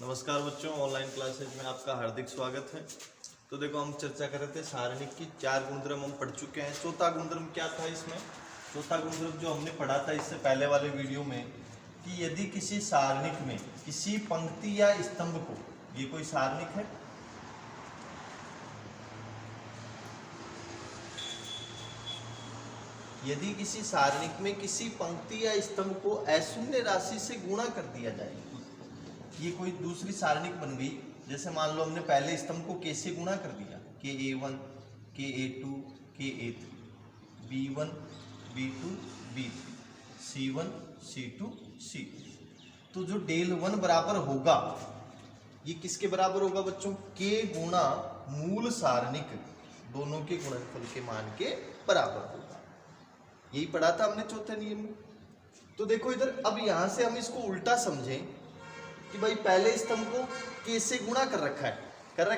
नमस्कार बच्चों, online classes में आपका हार्दिक स्वागत है। तो देखो, हम चर्चा कर रहे थे सारणिक की। 4 गुणधर्म हम पढ़ चुके हैं। चौथा गुणधर्म क्या था इसमें? चौथा गुणधर्म जो हमने पढ़ा था इससे पहले वाले वीडियो में, कि यदि किसी सारणिक में किसी पंक्ति या स्तंभ को, ये कोई सारणिक है, यदि किसी सारणिक में किसी पंक्ति या स्तंभ को अशून्य राशि से गुणा कर दिया जाए, ये कोई दूसरी सारणिक बन गई। जैसे मान लो हमने पहले स्तंभ को के से गुणा कर दिया, KA1 KA2 KA3, B1 B2 B3, C1 C2 C3, तो जो डेल 1 बराबर होगा, ये किसके बराबर होगा बच्चों? K गुणा मूल सारणिक, दोनों के गुणनफल के मान के बराबर होगा। यही पढ़ा था हमने चौथे नियम में। तो देखो इधर, अब यहां से हम इसको उल्टा समझें कि भाई पहले स्तंभ को के से गुणा कर रखा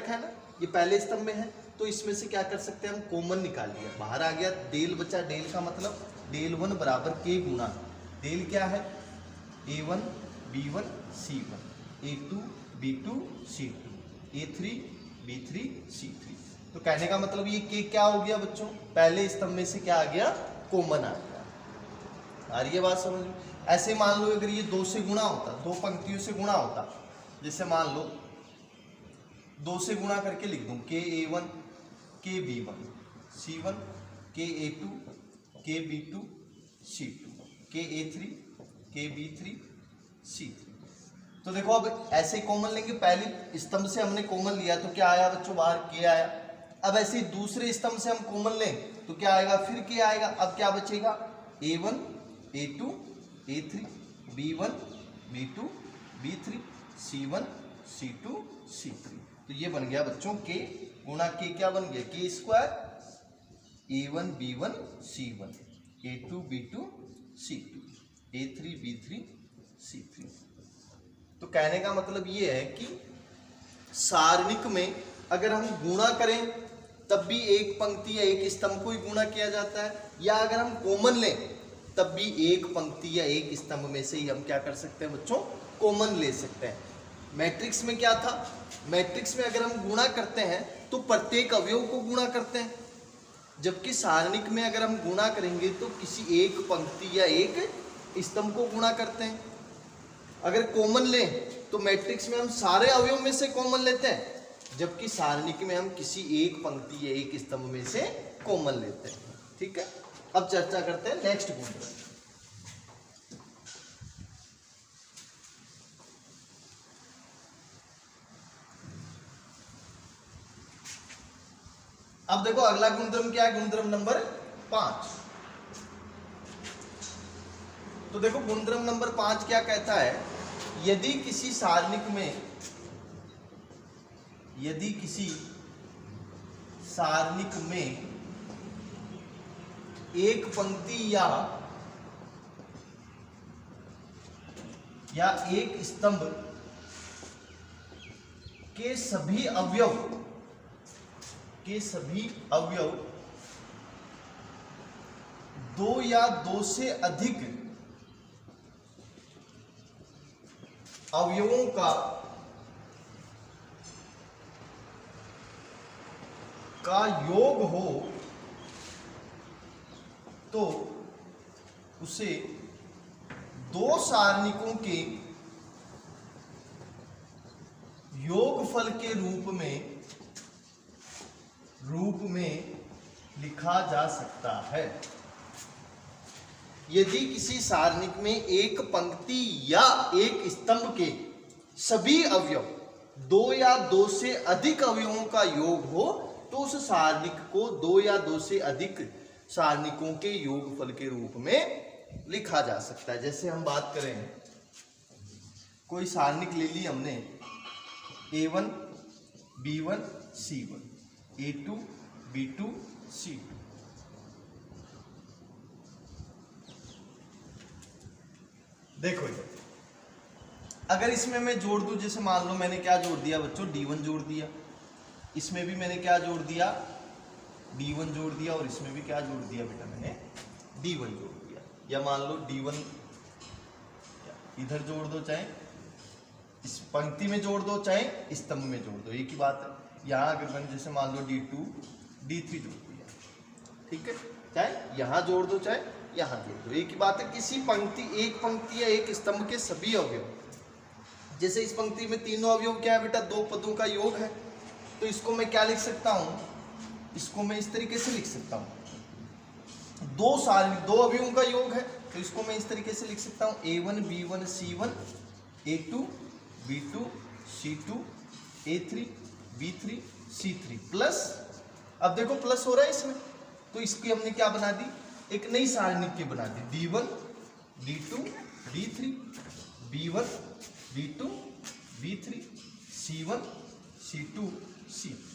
है ना, ये पहले स्तंभ में है, तो इसमें से क्या कर सकते हैं हम? कॉमन निकाल लिया, बाहर आ गया, डेल बचा। डेल का मतलब डेल 1 बराबर के गुणा डेल क्या है? A1 B1 C1, A2 B2 C2, A3 B3 C3। तो कहने का मतलब ये के क्या हो गया बच्चों? पहले स्तंभ में से क्या आ गया? कॉमन आ गया। आ रही है बात समझ में? ऐसे मान लो अगर ये 2 से गुणा होता, 2 पंक्तियों से गुणा होता, जैसे मान लो 2 से गुणा करके लिख दूं, KA1 KB1 C1, KA2 KB2 C2, KA3 KB3 C3। तो देखो, अब ऐसे कॉमन लेंगे। पहले स्तंभ से हमने कॉमन लिया तो क्या आया बच्चों? बाहर के आया। अब ऐसे दूसरे स्तंभ से हम कॉमन लें तो क्या आएगा? फिर के आएगा। अब क्या बचेगा? A1 A2 A3 B1 B2 B3 C1 C2 C3। तो ये बन गया बच्चों के गुणा के, क्या बन गया? के square A1 B1 C1, A2 B2 C2, A3 B3 C3। तो कहने का मतलब ये है कि सारणिक में अगर हम गुणा करें तब भी एक पंक्ति या एक स्तंभ को ही गुणा किया जाता है, या अगर हम कॉमन लें तब भी एक पंक्ति या एक स्तंभ में से ही हम क्या कर सकते हैं बच्चों? कॉमन ले सकते हैं। मैट्रिक्स में क्या था? मैट्रिक्स में अगर हम गुणा करते हैं तो प्रत्येक अवयव को गुणा करते हैं, जबकि सारणिक में अगर हम गुणा करेंगे तो किसी एक पंक्ति या एक स्तंभ को गुणा करते हैं। अगर कॉमन लें तो मैट्रिक्स में हम सारे अवयव में से कॉमन लेते हैं, जबकि सारणिक में हम किसी एक पंक्ति या एक स्तंभ में से कॉमन लेते हैं। ठीक है, अब चर्चा करते हैं नेक्स्ट गुणधर्म। अब देखो अगला गुणधर्म क्या है? गुणधर्म नंबर 5। तो देखो गुणधर्म नंबर 5 क्या कहता है? यदि किसी सारणिक में एक पंक्ति या एक स्तंभ के सभी अवयव 2 या 2 से अधिक अवयवों का योग हो तो उसे 2 सारणिकों के योगफल के रूप में लिखा जा सकता है। यदि किसी सारणिक में एक पंक्ति या एक स्तंभ के सभी अवयव 2 या 2 से अधिक अवयवों का योग हो तो उस सारणिक को 2 या 2 से अधिक सारणिकों के योगफल के रूप में लिखा जा सकता है। जैसे हम बात करें, कोई सारणिक ले ली हमने, A1 B1 C1, A2 B2 C2। देखो इधर, अगर इसमें मैं जोड़ दूं, जैसे मान लो मैंने क्या जोड़ दिया बच्चों? D1 जोड़ दिया। इसमें भी मैंने क्या जोड़ दिया? D1 जोड़ दिया। और इसमें भी क्या जोड़ दिया बेटा? मैंने D1 जोड़ दिया। या मान लो D1 इधर जोड़ दो, चाहे इस पंक्ति में जोड़ दो चाहे स्तंभ में जोड़ दो, एक ही बात है। यहाँ अगर मैंने जैसे मान लो D2 D3 जोड़ दिया, ठीक है, चाहे यहाँ जोड़ दो चाहे यहाँ जोड़ दो, एक ही बात है। किसी पंक्ति, एक पंक्ति या एक स्तंभ के सभी अवयव, जैसे इस पंक्ति में तीनों अवयव क्या है बेटा, दो पदों का योग है, तो इसको मैं क्या लिख सकता हूँ, इसको मैं इस तरीके से लिख सकता हूँ, दो अवयवों का योग है, तो इसको मैं इस तरीके से लिख सकता हूँ A1 B1 C1 A2 B2 C2 A3 B3 C3 plus, अब देखो प्लस हो रहा है इसमें, तो इसकी हमने क्या बना दी, एक नई सारणिक की बना दी, D1 D2 D3 B1 B2 B3 C1 C2 C3।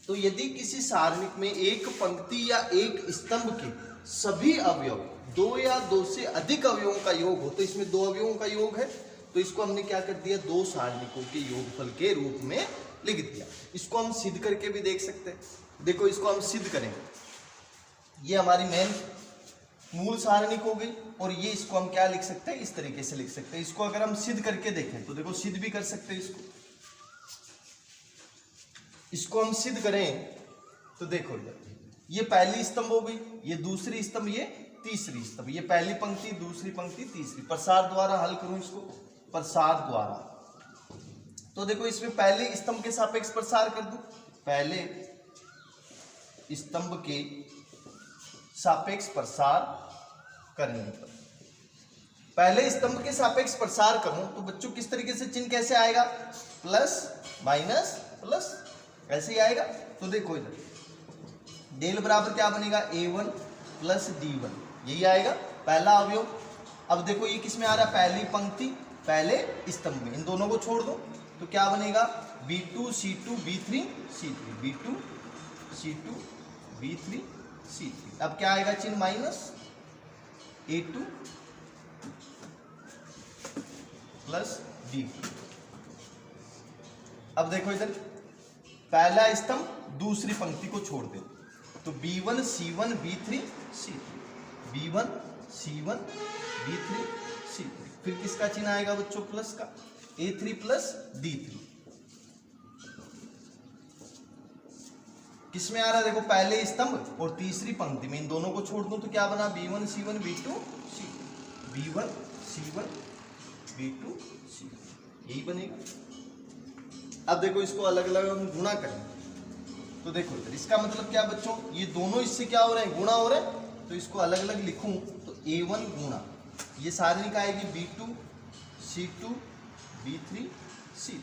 तो यदि किसी सारणिक में एक पंक्ति या एक स्तंभ के सभी अवयव, दो या दो से अधिक अवयवों का योग हो, तो इसमें दो अवयवों का योग है, तो इसको हमने क्या कर दिया, दो सारणिकों के योगफल के रूप में लिख दिया। इसको हम सिद्ध करके भी देख सकते हैं। देखो इसको हम सिद्ध करेंगे, ये हमारी मेन मूल सारणिक हो गई, और ये इसको हम क्या लिख सकते हैं, इस तरीके से लिख सकते हैं। इसको अगर हम सिद्ध करके देखें तो देखो सिद्ध भी कर सकते हैं इसको हम सिद्ध करें तो देखो ये पहली स्तंभ हो गई, ये दूसरी स्तंभ, ये तीसरी स्तंभ, ये पहली पंक्ति दूसरी पंक्ति तीसरी। प्रसार द्वारा हल करूं इसको, प्रसार द्वारा, तो देखो इसमें पहले स्तंभ के सापेक्ष प्रसार कर दूं, पहले स्तंभ के सापेक्ष प्रसार करने पर, पहले स्तंभ के सापेक्ष प्रसार करूं तो बच्चों किस तरीके से चिन्ह कैसे आएगा, प्लस माइनस प्लस, ऐसे ही आएगा। तो देखो इधर डेल बराबर क्या बनेगा, A1 प्लस D1, यही आएगा पहला अवयव। अब देखो ये किस में आ रहा है, पहली पंक्ति पहले स्तंभ में, इन दोनों को छोड़ दो तो क्या बनेगा, B2 C2 B3 C3 B2 C2 B3 C3। अब क्या आएगा चिन्ह, माइनस A2 प्लस D2। अब देखो इधर पहला स्तंभ दूसरी पंक्ति को छोड़ दे तो B1 C1 B3 C3 B1 C1 B3 C3, फिर किसका चिन्ह आएगा बच्चों, प्लस का, A3 प्लस D3। किसमें आ रहा है, देखो पहले स्तंभ और तीसरी पंक्ति में, इन दोनों को छोड़ दूं तो क्या बना, B1 C1 B2 C3 B1 C1 B2 C3, यही बनेगा। अब देखो इसको अलग अलग हम गुणा करें तो देखो इधर इसका मतलब क्या बच्चों, ये दोनों इससे क्या हो रहे हैं, गुणा हो रहे हैं, तो इसको अलग अलग लिखूं तो A1 गुणा, ये सारणिक आएगी B2 C2 B3 C3,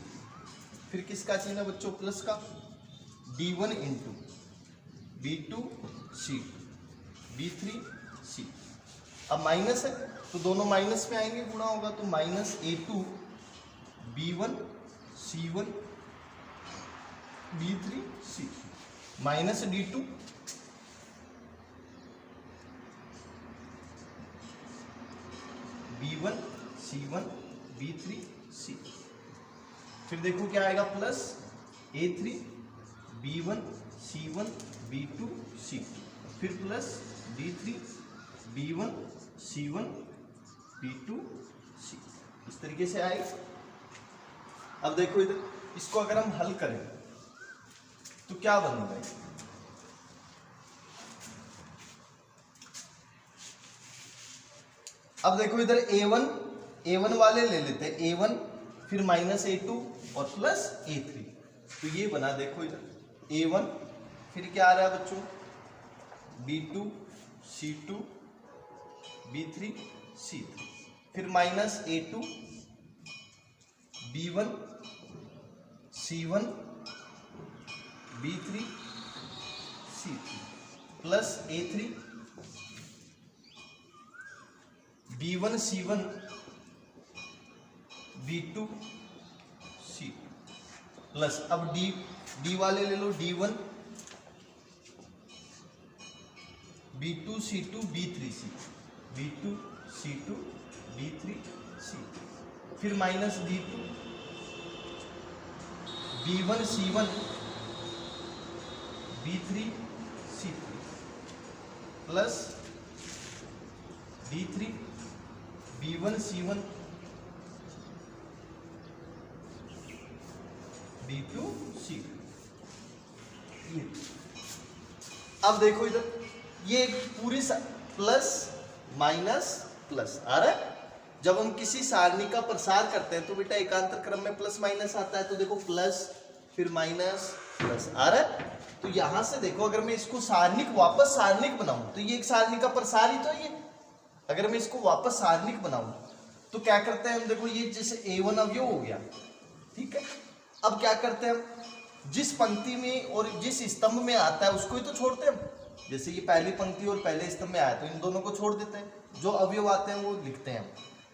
फिर किसका चिन्ह है बच्चों, प्लस का, D1 into B2 C2 B3 C3। अब माइनस है तो दोनों माइनस में आएंगे, गुणा होगा तो minus A2 B1 C1 B3 C3 minus D2 B1 C1 B3 C3, फिर देखो क्या आएगा, plus A3 B1 C1 B2 C2, फिर plus D3 B1 C1 B2 C3, इस तरीके से आएगा। अब देखो इधर इसको अगर हम हल करें तो क्या बनेगा, अब देखो इधर A1 वाले ले लेते हैं, A1 फिर माइनस A2 और प्लस A3, तो ये बना, देखो इधर A1 फिर क्या आ रहा है बच्चों, B2 C2 B3 C3, फिर minus A2 B1 C1 B3 C3 plus A3 B1 C1 B2 C2 plus, अब D वाले ले लो, D1 B2 C2 B3 C2 B2 C2 B3 C2, फिर minus D2 B1 C1 B3 C3 plus D3 B1 C1 D2 C2। ये अब देखो इधर, ये पूरी प्लस माइनस प्लस आ रहा है। जब हम किसी सारणी का प्रसार करते हैं तो बेटा एकांतर क्रम में प्लस माइनस आता है। तो देखो प्लस फिर माइनस प्लस आ रहा है। तो यहां से देखो, अगर मैं इसको सारणिक वापस सारणिक बनाऊं तो ये एक सारणी का प्रसार ही तो है ये। अगर मैं इसको वापस सारणिक बनाऊं तो क्या करते हैं हम, देखो ये जैसे A1 अवयव हो गया, ठीक है। अब क्या करते हैं हम, जिस पंक्ति में और जिस स्तंभ में आता है उसको ही तो छोड़ते हैं हम। जैसे ये पहली पंक्ति और पहले स्तंभ में आया तो इन दोनों को छोड़ देते हैं, जो अवयव आते हैं वो लिखते हैं हम।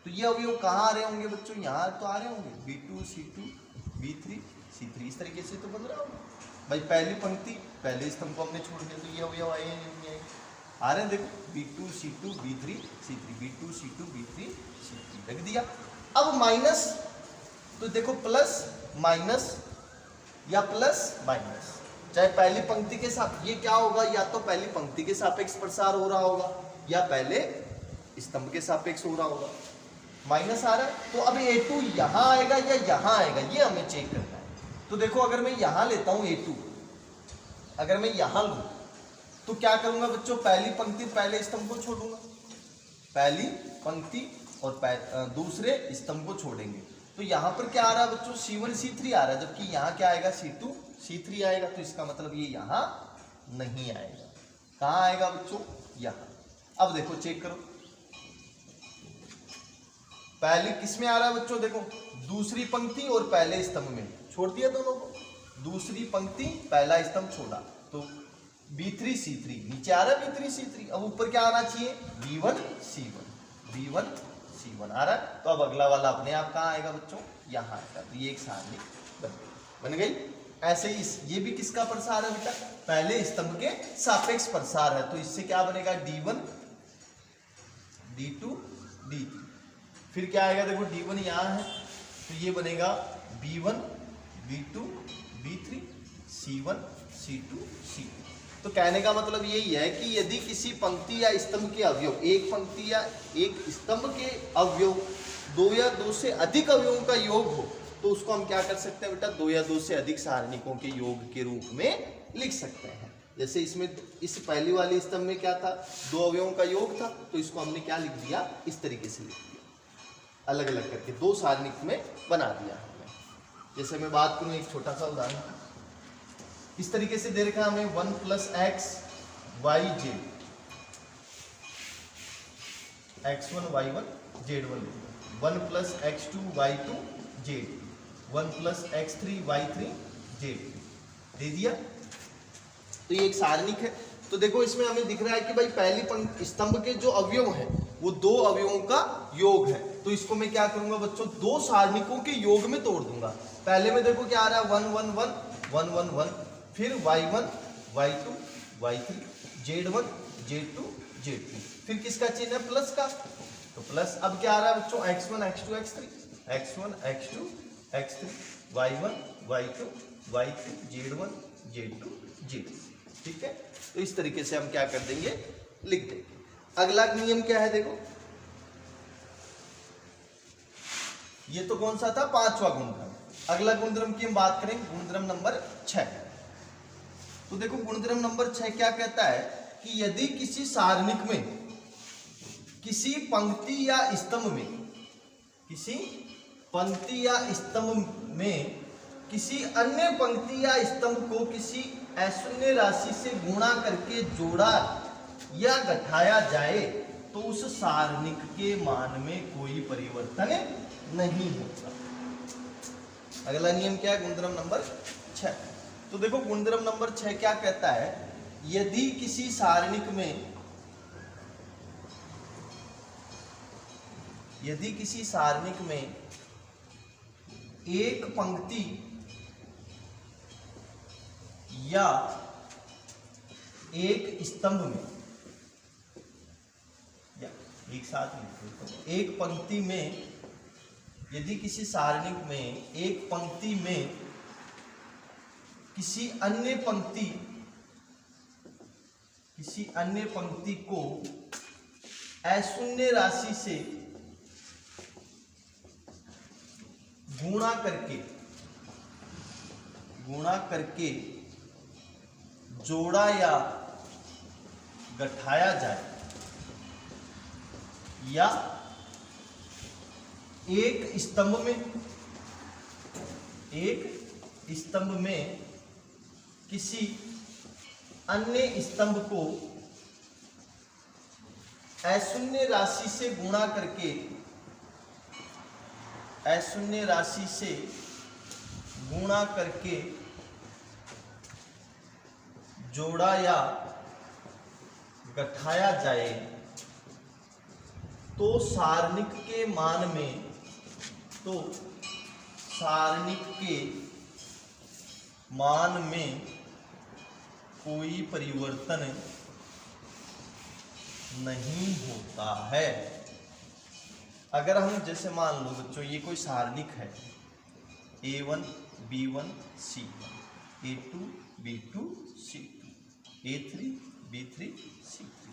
तो ये अवयव कहाँ आ रहे होंगे बच्चों, यहाँ तो आ रहे होंगे B2 C2 B3 C3, इस तरीके से तो बन रहा होगा भाई। पहली पंक्ति पहले स्तंभ को हमने छोड़ दिया तो ये अवयव आए नहीं आए, आ रहे हैं देखो B2 C2 B3 C3 B2 C2 B3 C3 रख दिया। अब माइनस, तो देखो प्लस माइनस या प्लस माइनस, चाहे पहली पंक्ति के साथ, ये क्या होगा, या तो पहली पंक्ति के सापेक्ष प्रसार हो रहा होगा या पहले स्तंभ के सापेक्ष हो रहा होगा। माइनस आ रहा है तो अब A2 यहां आएगा या यहां आएगा, ये हमें चेक करना है। तो देखो अगर मैं यहां लेता हूं A2, अगर मैं यहां लूं तो क्या करूंगा बच्चों, पहली पंक्ति पहले स्तंभ को छोड़ूंगा, पहली पंक्ति और दूसरे स्तंभ को छोड़ेंगे। तो यहाँ पर क्या आ रहा है बच्चों, C1 C3 आ रहा है, जबकि यहाँ क्या आएगा C2 C3 आएगा। तो इसका मतलब ये यहाँ नहीं आएगा। कहाँ आएगा बच्चों, यहाँ। अब देखो चेक करो, पहली किस में आ रहा है बच्चों, देखो दूसरी पंक्ति और पहले स्तंभ में छोड़ दिया दोनों को। दूसरी पंक्ति पहला स्तंभ छोड़ा तो B3 C3 नीचे आ रहा है B3 C3। अब ऊपर क्या आना चाहिए, B1 C1 आ रहा है। तो अब अगला वाला अपने आप कहाँ आएगा बच्चों, यहाँ आएगा। तो ये एक सारणी बन गई। ऐसे ही ये भी किसका प्रसार है बेटा, पहले स्तंभ के सापेक्ष प्रसार है। तो इससे क्या बनेगा, D1 D2 D3। फिर क्या आएगा, देखो D1 यहाँ है तो ये बनेगा B1 B2 B3 C1 C2 C2। तो कहने का मतलब यही है कि यदि किसी पंक्ति या स्तंभ के अवयव, एक पंक्ति या एक स्तंभ के अवयव दो या दो से अधिक अवयवों का योग हो तो उसको हम क्या कर सकते हैं बेटा, दो या दो से अधिक सारणिकों के योग के रूप में लिख सकते हैं। जैसे इसमें इस पहली वाली स्तंभ में क्या था, दो अवयवों का योग था, तो इसको हमने क्या लिख दिया, इस तरीके से लिख दिया, अलग अलग करके दो सारणिक में बना दिया हमने। जैसे मैं बात करूं एक छोटा सा उदाहरण, इस तरीके से दे रखा हमें 1 + x y z, x1 y1 z1, 1 + x2 y2 z, 1 + x3 y3 z दे दिया। तो ये एक सारणिक है। तो देखो इसमें हमें दिख रहा है कि भाई पहली स्तंभ के जो अवयव हैं वो दो अवयवों का योग है। तो इसको मैं क्या करूंगा बच्चों, दो सारणिकों के योग में तोड़ दूंगा। पहले में देखो क्या आ रहा है, 1 1 1 1 1 1, फिर y1 y2 y3 z1 z2 z2, फिर किसका चिन्ह है, प्लस का, तो प्लस। अब क्या आ रहा है बच्चों, x1 x2 x3 x1 x2 x3 y1 y2 y3 z1 z2 z3, ठीक है। तो इस तरीके से हम क्या कर देंगे, लिख देंगे। अगला नियम क्या है, देखो ये तो कौन सा था, पांचवा गुणधर्म। अगला गुणधर्म की हम बात करें, गुणधर्म नंबर 6। तो देखो गुणधर्म नंबर 6 क्या कहता है कि यदि किसी सारणिक में किसी पंक्ति या स्तंभ में, किसी पंक्ति या स्तंभ में किसी अन्य पंक्ति या स्तंभ को किसी अशून्य राशि से गुणा करके जोड़ा या घटाया जाए तो उस सारणिक के मान में कोई परिवर्तन नहीं होता। अगला नियम क्या है, गुणधर्म नंबर 6। तो देखो गुणधर्म नंबर 6 क्या कहता है, यदि किसी सारणिक में, यदि किसी सारणिक में एक पंक्ति या एक स्तंभ में, या एक साथ लिखो, एक पंक्ति में, यदि किसी सारणिक में एक पंक्ति में किसी अन्य पंक्ति को अशून्य राशि से गुणा करके गुणा करके जोड़ा या घटाया जाए, या एक स्तंभ में किसी अन्य स्तंभ को अशून्य राशि से गुणा करके जोड़ा या घटाया जाए तो सारणिक के मान में कोई परिवर्तन नहीं होता है। अगर हम जैसे मान लो बच्चों ये कोई सारणिक है A1 B1 C1, A2 B2 C2, A3 B3 C3,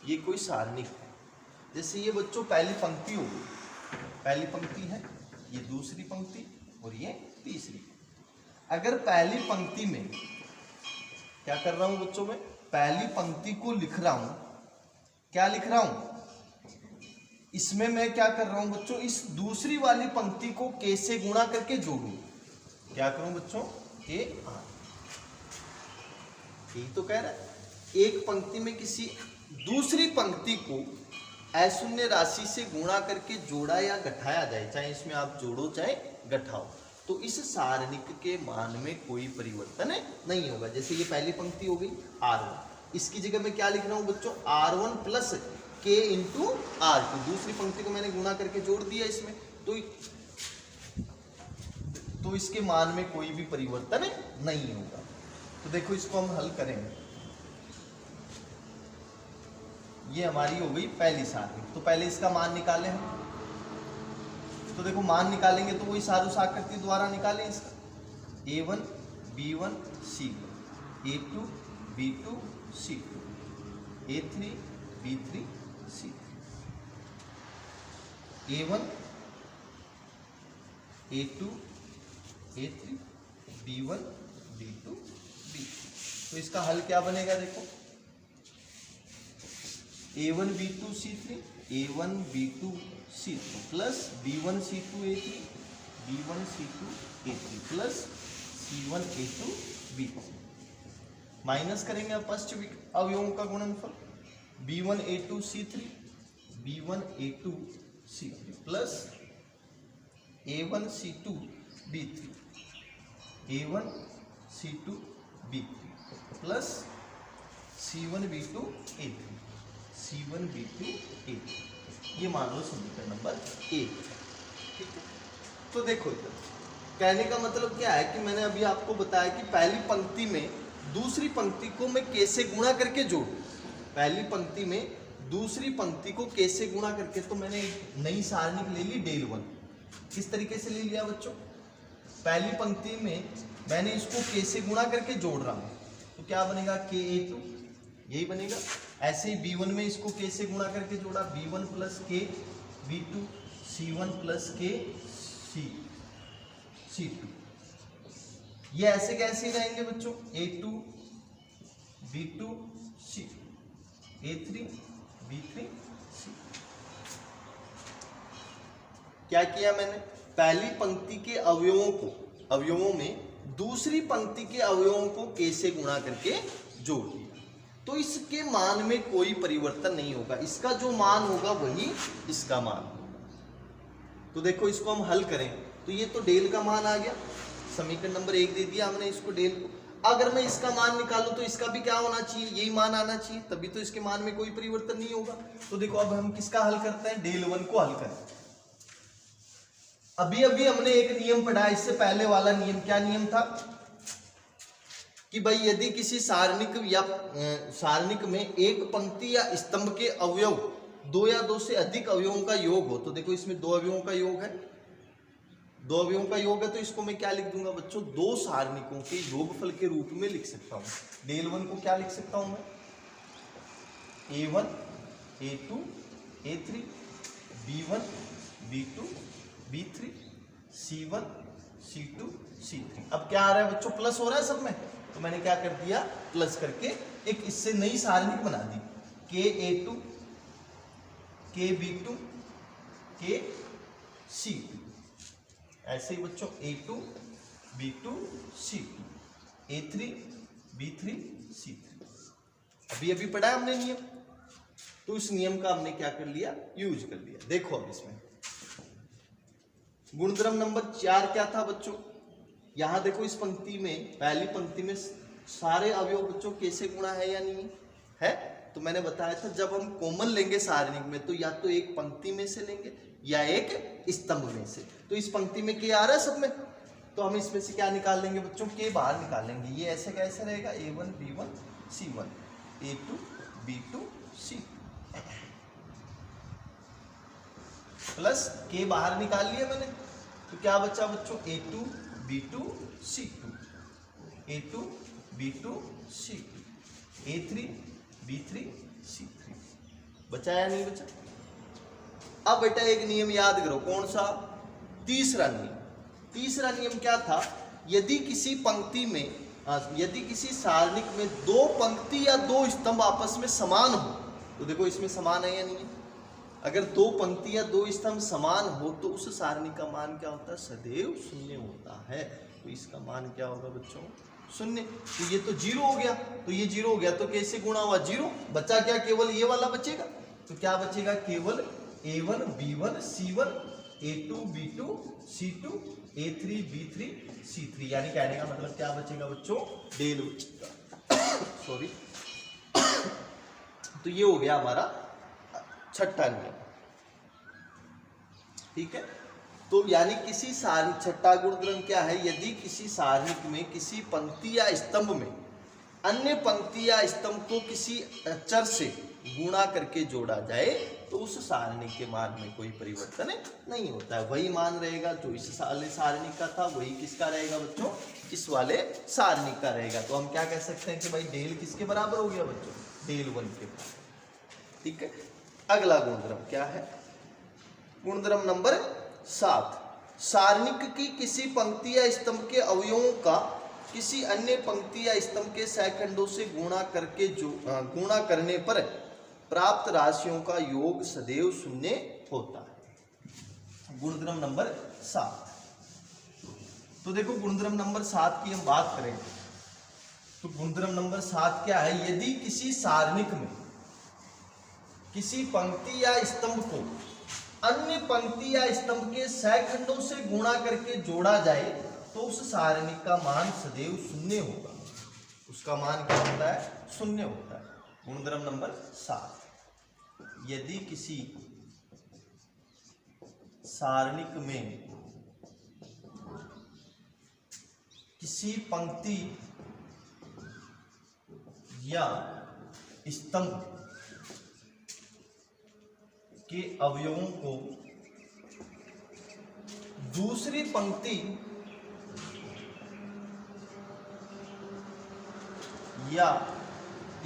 ये कोई सारणिक है। जैसे ये बच्चों पहली पंक्ति होगी, पहली पंक्ति है, ये दूसरी पंक्ति और ये तीसरी। अगर पहली पंक्ति में क्या कर रहा हूं बच्चों, में पहली पंक्ति को लिख रहा हूं, क्या लिख रहा हूं, इसमें मैं क्या कर रहा हूं बच्चों, इस दूसरी वाली पंक्ति को K से गुणा करके जोड़ू। क्या करूं बच्चों, A R, यही तो कह रहा है। एक पंक्ति में किसी दूसरी पंक्ति को अशून्य राशि से गुणा करके जोड़ा या घटाया जाए, चाहे इसमें आप जोड़ो चाहे घटाओ, तो इस सारणिक के मान में कोई परिवर्तन नहीं होगा। जैसे ये पहली पंक्ति हो गई R1, इसकी जगह मैं क्या लिख रहा हूं बच्चों, R1 plus K into R2, दूसरी पंक्ति को मैंने गुणा करके जोड़ दिया इसमें, तो इसके मान में कोई भी परिवर्तन नहीं होगा। तो देखो इसको हम हल करेंगे। ये हमारी हो गई पहली सारणी। तो पहले इसका मान निकालें हम। तो देखो मान निकालेंगे तो वही सारूस आकृति द्वारा निकालें इसका। A1 B1 C1, A2 B2 C2, A3 B3 C3, A1 A2 A3 B1 B2 B3। तो इसका हल क्या बनेगा, देखो A1 B2 C3, A1 B2 C2 plus B1 C2 A3, B1 C2 A3 plus C1 A2 B3। Minus करेंगे अपश्च अवयवों का गुणनफल, B1 A2 C3, B1 A2 C3 plus A1 C2 B3, A1 C2 B3 plus C1 B2 A3, C1 B2 A3। ये मान लो समीकरण number 1, ठीक है। तो देखो इधर कहने का मतलब क्या है कि मैंने अभी आपको बताया कि पहली पंक्ति में दूसरी पंक्ति को मैं K से गुणा करके जोड़ू। पहली पंक्ति में दूसरी पंक्ति को K से गुणा करके, तो मैंने एक नई सारणिक ले ली डेल 1। किस तरीके से ले लिया बच्चों, पहली पंक्ति में मैंने इसको K से गुणा करके जोड़ रहा हूं, तो क्या बनेगा KA2, यही बनेगा। ऐसे ही B1 में इसको K से गुणा करके जोड़ा, B1 plus K B2, C1 plus K C2। ये ऐसे कैसे ही रहेंगे बच्चों, A2 B2 C2, A3 B3 C। क्या किया मैंने, पहली पंक्ति के अवयवों में दूसरी पंक्ति के अवयवों को K से गुणा करके जोड़ दिया, तो इसके मान में कोई परिवर्तन नहीं होगा। इसका जो मान होगा वही इसका मान होगा। तो देखो इसको हम हल करें तो ये तो डेल का मान आ गया, समीकरण नंबर 1 दे दिया हमने इसको डेल को। अगर मैं इसका मान निकालूं तो इसका भी क्या होना चाहिए, यही मान आना चाहिए, तभी तो इसके मान में कोई परिवर्तन नहीं होगा। तो देखो अब हम किसका हल करते हैं, डेल 1 को हल करें। अभी अभी हमने एक नियम पढ़ा, इससे पहले वाला नियम, क्या नियम था कि भाई यदि किसी सारणिक में एक पंक्ति या स्तंभ के अवयव दो या दो से अधिक अवयवों का योग हो, तो देखो इसमें दो अवयवों का योग है, दो अवयवों का योग है, तो इसको मैं क्या लिख दूंगा बच्चों, दो सारणिकों के योगफल के रूप में लिख सकता हूं। डेल 1 को क्या लिख सकता हूं मैं, A1 A2 A3 B1 B2 B3 C1 C2 C3। अब क्या आ रहा है बच्चों, प्लस हो रहा है सब में, तो मैंने क्या कर दिया, प्लस करके एक इससे नई सारणिक बना दी, KA2 KB2 KC2। ऐसे ही बच्चों A2 B2 C2 A3 B3 C3। अभी अभी पढ़ा है हमने नियम, तो इस नियम का हमने क्या कर लिया, यूज कर लिया। देखो अब इसमें गुणधर्म नंबर 4 क्या था बच्चों, यहां देखो इस पंक्ति में, पहली पंक्ति में सारे अवयव बच्चों कैसे गुणा है या नहीं है। तो मैंने बताया था जब हम कॉमन लेंगे सारणिक में, तो या तो एक पंक्ति में से लेंगे या एक स्तंभ में से। तो इस पंक्ति में क्या आ रहा है सब में, तो हम इसमें से क्या निकाल लेंगे बच्चों, के बाहर निकाल लेंगे। ये ऐसे कैसे रहेगा, A1 B1 C1 A2 B2 C2 plus के बाहर निकाल लिया मैंने, तो क्या बचा बच्चों, A2 B2 C2 A2 B2 C2 A3 B3 C3। बचा या नहीं बचा। अब बेटा एक नियम याद करो, कौन सा, तीसरा नियम। तीसरा नियम क्या था, यदि किसी पंक्ति में, यदि किसी सारणिक में दो पंक्ति या दो स्तंभ आपस में समान हो, तो देखो इसमें समान है या नहीं है। अगर दो पंक्ति या दो स्तंभ समान हो तो उस सारणी का मान क्या होता है, सदैव शून्य होता है। तो इसका मान क्या होगा बच्चों, शून्य। तो ये तो जीरो हो गया, तो ये जीरो हो गया, तो कैसे गुणा हुआ, जीरो। बचा क्या, केवल ये वाला बचेगा। तो क्या बचेगा, केवल A1 B1 C1 A2 B2 C2 A3 B3 C3। यानी कहने का मतलब क्या बचेगा बच्चों, डेल बचेगा। सॉरी। तो ये हो गया हमारा छठा नियम, ठीक है। तो यानी किसी सारणी, छठा गुणधर्म क्या है, यदि किसी सारणिक में किसी पंक्ति या स्तंभ में अन्य पंक्ति या स्तंभ को किसी अचर से गुणा करके जोड़ा जाए, तो उस सारणी के मान में कोई परिवर्तन नहीं होता है। वही मान रहेगा जो इस वाले सारणी का था, वही किसका रहेगा बच्चों, इस वाले सारणी का रहेगा। तो हम क्या कह सकते हैं कि भाई डेल किसके बराबर हो गया बच्चों, डेल 1 के बराबर, ठीक है। अगला गुणधर्म क्या है, गुणधर्म नंबर 7, सारणिक की किसी पंक्ति या स्तंभ के अवयवों का किसी अन्य पंक्ति या स्तंभ के सहखंडों से गुणा करके गुणा करने पर प्राप्त राशियों का योग सदैव शून्य होता है। गुणधर्म नंबर 7। तो देखो गुणधर्म नंबर 7 की हम बात करें, तो गुणधर्म नंबर 7 क्या है, यदि किसी सारणिक में किसी पंक्ति या स्तंभ को अन्य पंक्ति या स्तंभ के सहखंडों से गुणा करके जोड़ा जाए, तो उस सारणी का मान सदैव शून्य होगा। उसका मान क्या होता है, शून्य होता है। गुणधर्म नंबर 7, यदि किसी सारणिक में किसी पंक्ति या स्तंभ के अवयवों को दूसरी पंक्ति या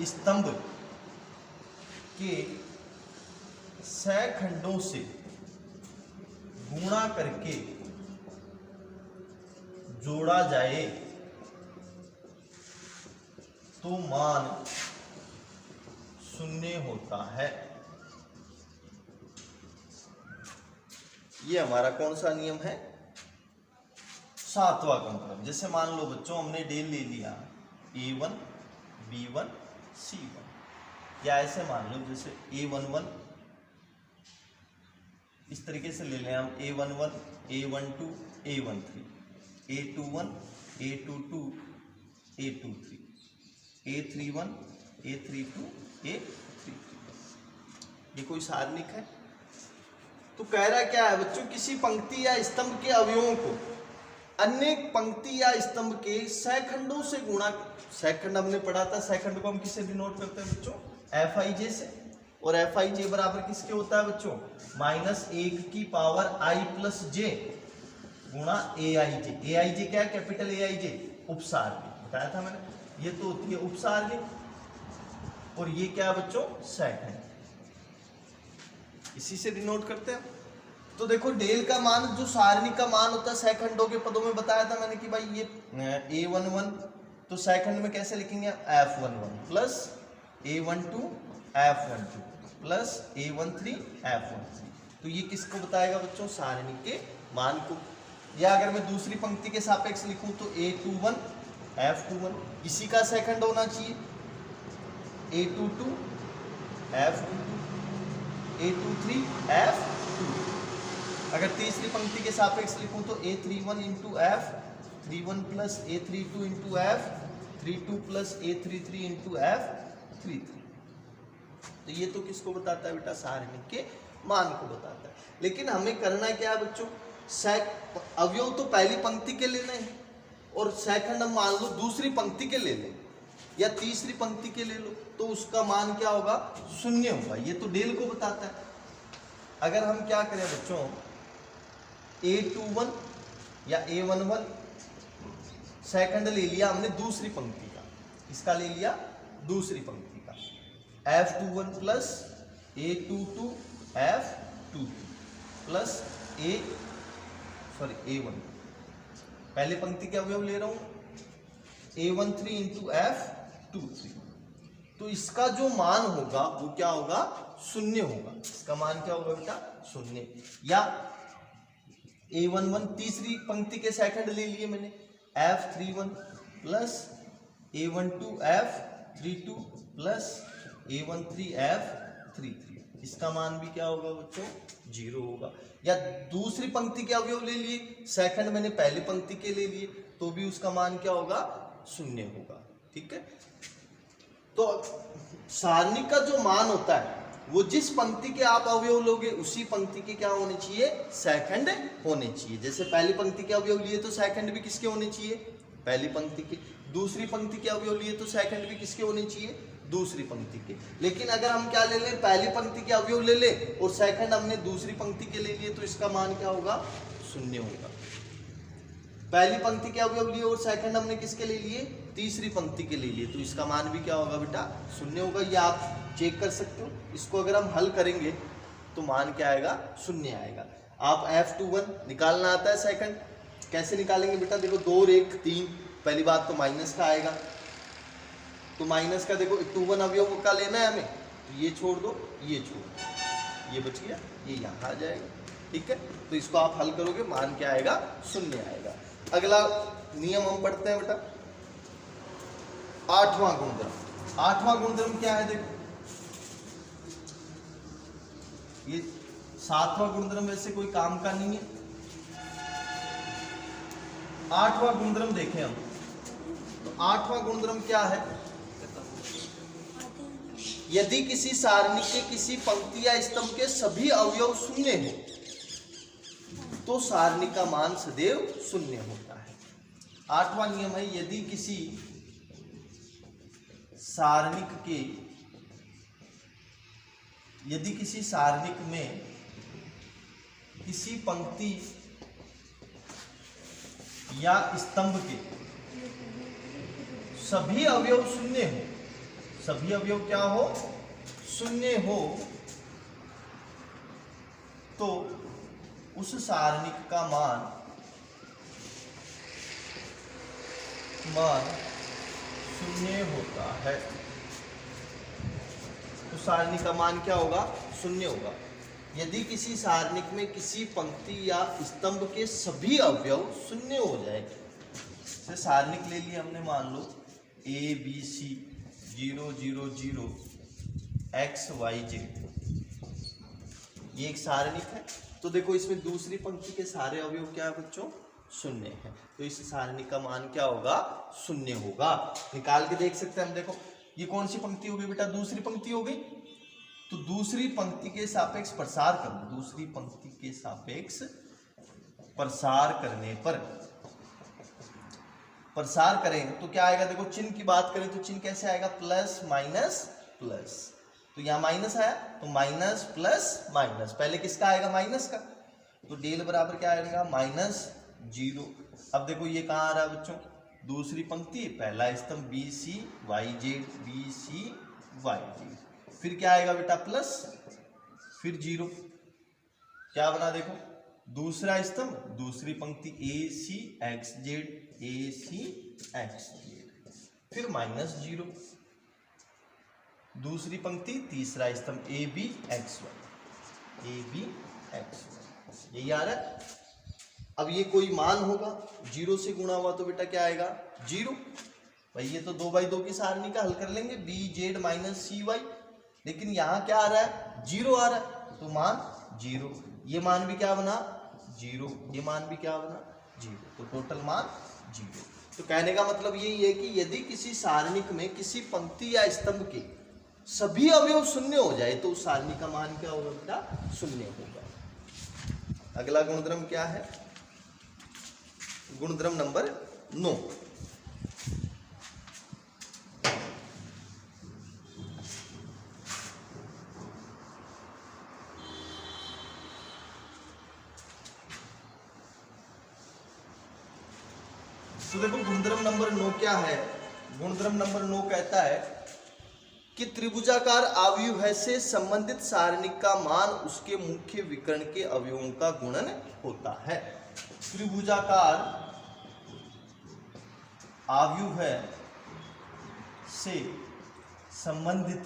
स्तंभ के सहखंडों से गुणा करके जोड़ा जाए, तो मान शून्य होता है। ये हमारा कौन सा नियम है, 7वां गुणधर्म। जैसे मान लो बच्चों हमने डेल ले लिया A1 B1 C1, या ऐसे मान लो जैसे A11, इस तरीके से ले लें हम A11 A12 A13 A21 A22 A23 A31 A32 A33। ये कोई सारणिक है। तो कह रहा क्या है बच्चों, किसी पंक्ति या स्तंभ के अवयवों को अन्य पंक्ति या स्तंभ के सहखंडों से गुणा, सहखंड हमने पढ़ा था, सहखंड को हम किससे डिनोट करते हैं बच्चों, Fij से। और Fij बराबर किसके होता है बच्चों, -1 की पावर i प्लस j गुणा Aij। Aij क्या है, कैपिटल Aij, उपसारणी, बताया था मैंने। ये तो होती है उपसारणी, और ये क्या है बच्चों, सहखंड, इसी से डिनोट करते हैं। तो देखो डेल का मान जो सारणी का मान होता है सेकंडों के पदों में बताया था मैंने कि भाई ये A11 तो सेकंड में कैसे लिखेंगे F11 plus A12 F12 plus A13 F13। तो ये किसको बताएगा बच्चों सारणी के मान को। या अगर मैं दूसरी पंक्ति के सापेक्ष लिखूं तो A21 F21 इसी का सेकंड होना चाहिए, A22 F22 A23 F23। अगर तीसरी पंक्ति के सापेक्ष लिखूं तो A31 into F31 plus A32 into F32 plus A33 into F33। तो ये तो किसको बताता है बेटा सारणी के मान को बताता है। लेकिन हमें करना क्या है बच्चों, अवयव तो पहली पंक्ति के लेना है और सेकंड हम मान लो दूसरी पंक्ति के ले लें या तीसरी पंक्ति के ले लो तो उसका मान क्या होगा शून्य होगा। ये तो डेल को बताता है। अगर हम क्या करें बच्चों A21 या A11 सेकंड ले लिया हमने दूसरी पंक्ति का, इसका ले लिया दूसरी पंक्ति का F21 plus A22 F22 plus A1 पहले पंक्ति के अवयव ले रहा हूं A13 इंटू F23। तो इसका जो मान होगा वो क्या होगा शून्य होगा। इसका मान क्या होगा बेटा शून्य। या A11 तीसरी पंक्ति के सेकंड ले लिए मैंने F31 plus A12 F32 plus A13 F33। इसका मान भी क्या होगा बच्चों 0 होगा। या दूसरी पंक्ति के अवयव ले लिए सेकंड मैंने पहली पंक्ति के ले लिए तो भी उसका मान क्या होगा शून्य होगा। ठीक है। तो सारणी का जो मान होता है वो जिस पंक्ति के आप अवयव लोगे उसी पंक्ति के क्या होने चाहिए सेकंड होने चाहिए। जैसे पहली पंक्ति के अवयव लिए तो सेकंड भी किसके होने चाहिए पहली पंक्ति के। दूसरी पंक्ति के अवयव लिए तो सेकंड भी किसके होने चाहिए दूसरी पंक्ति के। लेकिन अगर हम क्या ले लें पहली पंक्ति के अवयव ले ले और सेकंड हमने दूसरी पंक्ति के ले लिए तो इसका मान क्या होगा शून्य होगा। पहली पंक्ति के अवयव लिए और सेकंड हमने किसके ले लिए तीसरी पंक्ति के ले लिए तो इसका मान भी क्या होगा बेटा शून्य होगा। ये आप चेक कर सकते हो। इसको अगर हम हल करेंगे तो मान क्या आएगा शून्य आएगा। आप F21 निकालना आता है सेकंड, कैसे निकालेंगे बेटा देखो 2 और 1 3। पहली बात तो माइनस का आएगा तो माइनस का देखो 21 अवयव का लेना है हमें तो ये छोड़ दो ये छोड़ दो ये बच गया ये यहाँ आ जाएगा। ठीक है। तो इसको आप हल करोगे मान क्या आएगा शून्य आएगा। अगला नियम हम पढ़ते हैं बेटा 8वां गुणधर्म। 8वां गुणधर्म क्या है देखो ये 7वां गुणधर्म वैसे कोई काम का नहीं है। 8वां गुणधर्म देखें हम तो 8वां गुणधर्म क्या है यदि किसी सारणी के किसी पंक्ति या स्तंभ के सभी अवयव शून्य हो तो सारणी का मान सदैव शून्य होता है। 8वां नियम है यदि किसी सारणिक में किसी पंक्ति या स्तंभ के सभी अवयव शून्य हो, सभी अवयव क्या हो शून्य हो तो उस सारणिक का मान शून्य होता है। तो सारणी का मान क्या होगा शून्य होगा यदि किसी सारणिक में किसी पंक्ति या स्तंभ के सभी अवयव शून्य हो जाए। जैसे सारणिक ले लिए हमने मान लो ABC 0 0 0 X Y Z ये एक सारणिक है। तो देखो इसमें दूसरी पंक्ति के सारे अवयव क्या है बच्चों शून्य है तो इस सारणी का मान क्या होगा शून्य होगा। निकाल के देख सकते हैं हम। देखो ये कौन सी पंक्ति हो गई बेटा दूसरी पंक्ति हो गई। तो दूसरी पंक्ति के सापेक्ष प्रसार कर दो। दूसरी पंक्ति के सापेक्ष प्रसार करने पर प्रसार करें तो क्या आएगा देखो चिन्ह की बात करें तो चिन्ह कैसे आएगा प्लस माइनस प्लस। तो यहाँ माइनस आया तो माइनस प्लस माइनस पहले किसका आएगा माइनस का तो डेल बराबर क्या आएगा -0। अब देखो ये कहाँ आ रहा है बच्चों दूसरी पंक्ति पहला स्तंभ BC YZ फिर क्या आएगा बेटा प्लस फिर 0। क्या बना देखो, दूसरा स्तंभ दूसरी पंक्ति A C X Z, A C X Z, फिर -0, दूसरी पंक्ति तीसरा स्तंभ A B X Y, A B X Y, यही आ रहा है। अब ये कोई मान होगा, 0 से गुणा हुआ तो बेटा क्या आएगा 0। भाई ये तो 2/2 की सारणी का हल कर लेंगे, बी जेड माइनस सी वाई, लेकिन यहाँ क्या आ रहा है 0 आ रहा है, तो मान 0, ये मान भी क्या बना 0, ये मान भी क्या बना 0, तो टोटल मान 0। तो कहने का मतलब यही है कि यदि किसी सारणिक में किसी पंक्ति या स्तंभ के सभी अवयव शून्य हो जाए तो उस सारणी का मान क्या होगा बेटा, शून्य होगा। अगला गुणधर्म क्या है, गुणधर्म नंबर 9। तो देखो गुणधर्म नंबर 9 क्या है, गुणधर्म नंबर 9 कहता है कि त्रिभुजाकार अवयव से संबंधित सारणिक का मान उसके मुख्य विकर्ण के अवयवों का गुणन होता है। त्रिभुजाकार अवयव से संबंधित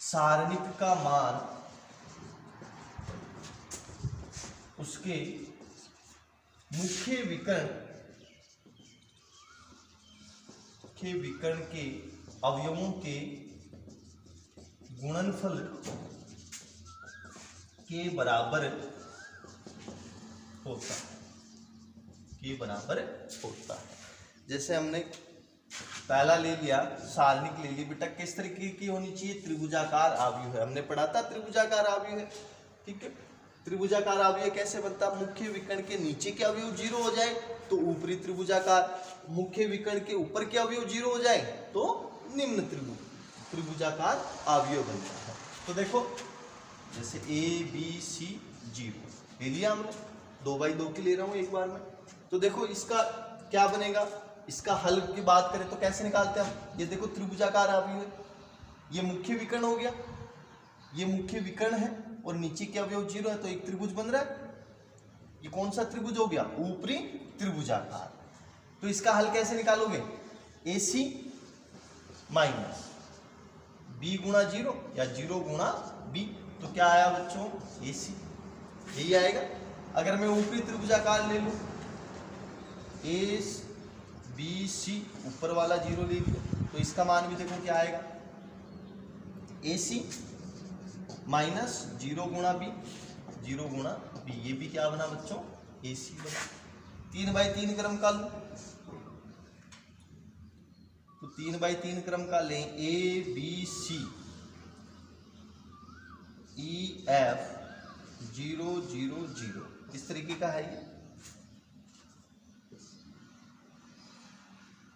सारणिक का मान उसके मुख्य विकर्ण के अवयवों के गुणनफल के बराबर होता है। जैसे हमने पहला ले लिया, सारणिक ले ली बेटा, किस तरीके की होनी चाहिए, त्रिभुजाकार अवयव है, हमने पढ़ा था त्रिभुजाकार अवयव है, ठीक है। त्रिभुजाकार अवयव कैसे बनता है, मुख्य विकर्ण के नीचे के अवयव 0 हो जाए तो ऊपरी त्रिभुजाकार, मुख्य विकर्ण के ऊपर के अवयव 0 हो जाए तो निम्न त्रिभुजाकार अवयव बनता है। तो देखो जैसे ए बी सी 0 ले लिया हमने, 2/2 की ले रहा हूं एक बार में। तो देखो इसका क्या बनेगा, इसका हल की बात करें तो कैसे निकालते हैं हम, ये देखो त्रिभुजाकार अवयव है, ये मुख्य विकर्ण हो गया, ये मुख्य विकर्ण है और नीचे के अवयव 0 है तो एक त्रिभुज बन रहा है। ये कौन सा त्रिभुज हो गया, ऊपरी त्रिभुजाकार। तो इसका हल कैसे निकालोगे, ए सी माइनस बी गुणा 0 या 0 गुणा बी, तो क्या आया बच्चों ए सी, यही आएगा। अगर मैं ऊपरी त्रिभुजाकार ले लूं, ए बी सी, ऊपर वाला 0 ले लिया तो इसका मान भी देखो क्या आएगा, ए सी माइनस 0 गुणा बी, 0 गुणा बी, ये भी क्या बना बच्चों ए सी बना। 3/3 क्रम का लूं तो 3/3 क्रम का लें, A B C E F 0 0 0, इस तरीके का है ये,